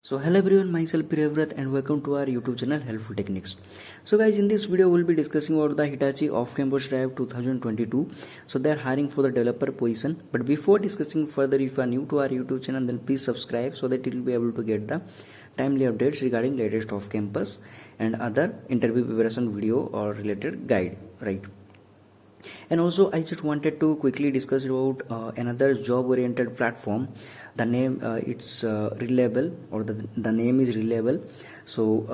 So hello everyone, myself Priyavrat and welcome to our YouTube channel Helpful Techniques. So guys, in this video we'll be discussing about the Hitachi off-campus drive 2022. So they're hiring for the developer position. But before discussing further, if you are new to our YouTube channel, then please subscribe so that you'll be able to get the timely updates regarding latest off-campus and other interview preparation video or related guide, right? And also I just wanted to quickly discuss about another job oriented platform. The name it's Relevel, or the name is Relevel. So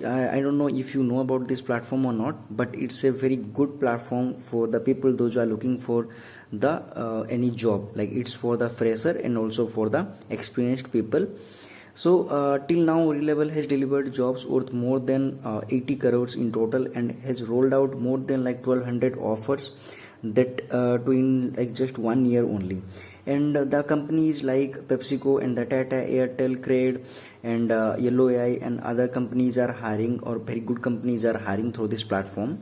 I don't know if you know about this platform or not, but it's a very good platform for the people those who are looking for the any job. Like it's for the fresher and also for the experienced people. So till now Relevel has delivered jobs worth more than 80 crores in total and has rolled out more than like 1200 offers that to in like just 1 year only. And the companies like PepsiCo and the Tata, Airtel, Cred and Yellow AI and other companies are hiring, or very good companies are hiring through this platform.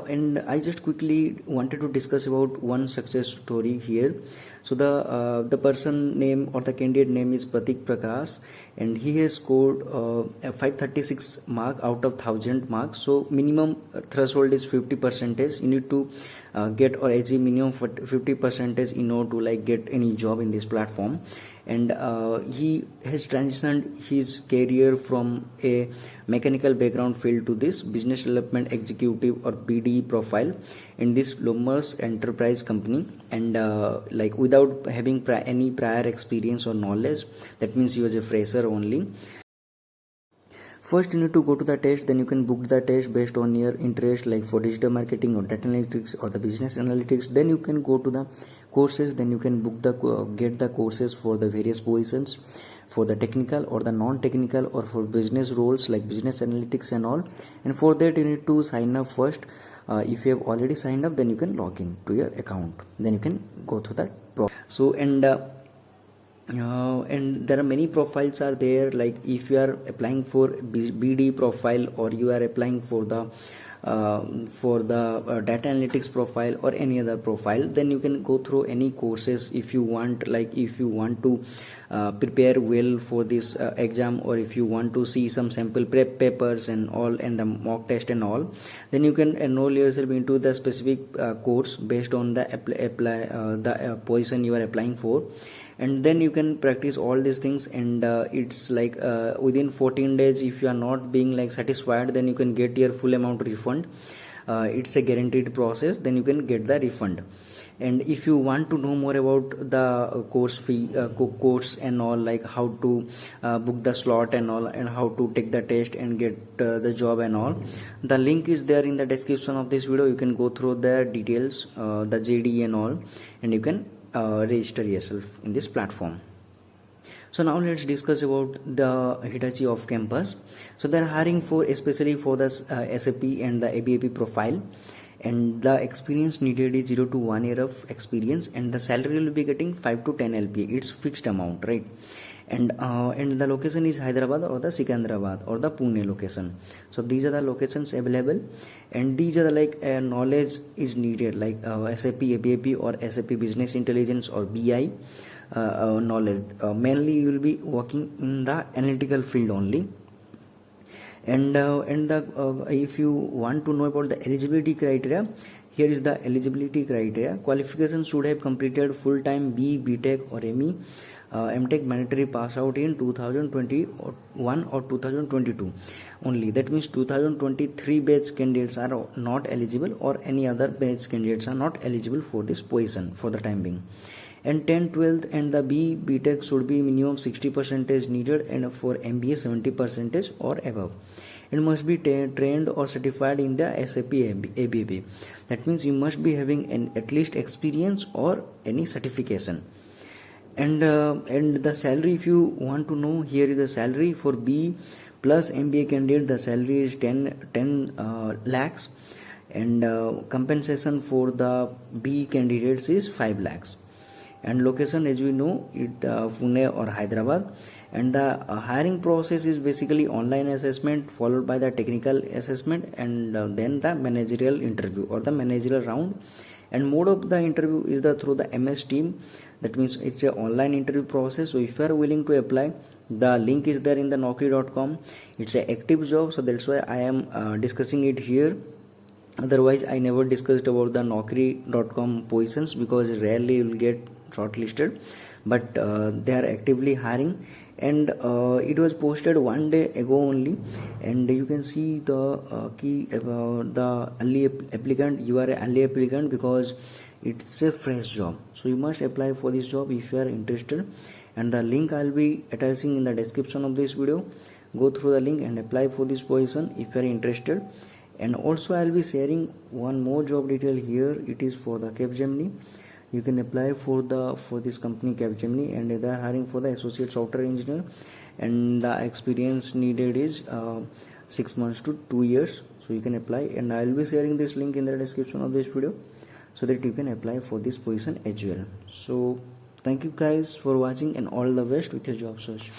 And I just quickly wanted to discuss about one success story here. So the person name or the candidate name is Pratik Prakash, and he has scored a 536 mark out of 1000 marks. So minimum threshold is 50%. You need to get or achieve minimum 50% in order to like get any job in this platform. And he has transitioned his career from a mechanical background field to this business development executive or BDE profile in this Lomas enterprise company, and like without having any prior experience or knowledge. That means he was a fresher only. First you need to go to the test, then you can book the test based on your interest, like for digital marketing or data analytics or the business analytics. Then you can go to the courses, then you can book the get the courses for the various positions, for the technical or the non-technical or for business roles like business analytics and all. And for that you need to sign up first. If you have already signed up, then you can log in to your account, then you can go through that process. And there are many profiles are there, like if you are applying for BD profile or you are applying for the data analytics profile or any other profile, then you can go through any courses if you want. Like if you want to prepare well for this exam, or if you want to see some sample prep papers and all and the mock test and all, then you can enroll yourself into the specific course based on the position you are applying for. And then you can practice all these things, and it's like within 14 days, if you are not being like satisfied, then you can get your full amount refund. It's a guaranteed process, then you can get the refund. And if you want to know more about the course fee, course and all, like how to book the slot and all, and how to take the test and get the job and all, the link is there in the description of this video. You can go through the details, the JD and all, and you can register yourself in this platform. So now let's discuss about the Hitachi off campus. So they're hiring for especially for the SAP and the ABAP profile, and the experience needed is 0 to 1 year of experience, and the salary will be getting 5 to 10 LPA. It's fixed amount, right? And the location is Hyderabad or the Secunderabad or the Pune location. So these are the locations available, and these are the like knowledge is needed, like SAP ABAP or SAP Business Intelligence or BI knowledge. Mainly you will be working in the analytical field only. And if you want to know about the eligibility criteria, here is the eligibility criteria. Qualifications should have completed full-time BTech or ME, MTech mandatory pass out in 2021 or 2022 only. That means 2023 batch candidates are not eligible, or any other batch candidates are not eligible for this position for the time being. And 10, 12 and the BTech should be minimum 60% needed, and for MBA 70% or above. It must be trained or certified in the SAP ABAP. That means you must be having at least experience or any certification. And the salary, if you want to know, here is the salary for B plus MBA candidate. The salary is 10 lakhs, and compensation for the B candidates is 5 lakhs. And location, as we know, it Pune or Hyderabad. And the hiring process is basically online assessment followed by the technical assessment, and then the managerial interview or the managerial round. And mode of the interview is the through the MS Team. That means it's a online interview process. So if you are willing to apply, the link is there in the naukri.com. It's an active job, so that's why I am discussing it here. Otherwise I never discussed about the naukri.com positions, because rarely you will get shortlisted, but they are actively hiring. And it was posted 1 day ago only, and you can see the key the early applicant. You are an early applicant because it's a fresh job, so you must apply for this job if you are interested. And the link I'll be attaching in the description of this video. Go through the link and apply for this position if you are interested. And also I'll be sharing one more job detail here. It is for the Capgemini. You can apply for this company Capgemini, and they are hiring for the associate software engineer, and the experience needed is 6 months to 2 years. So you can apply, and I will be sharing this link in the description of this video so that you can apply for this position as well. So thank you guys for watching, and all the best with your job search.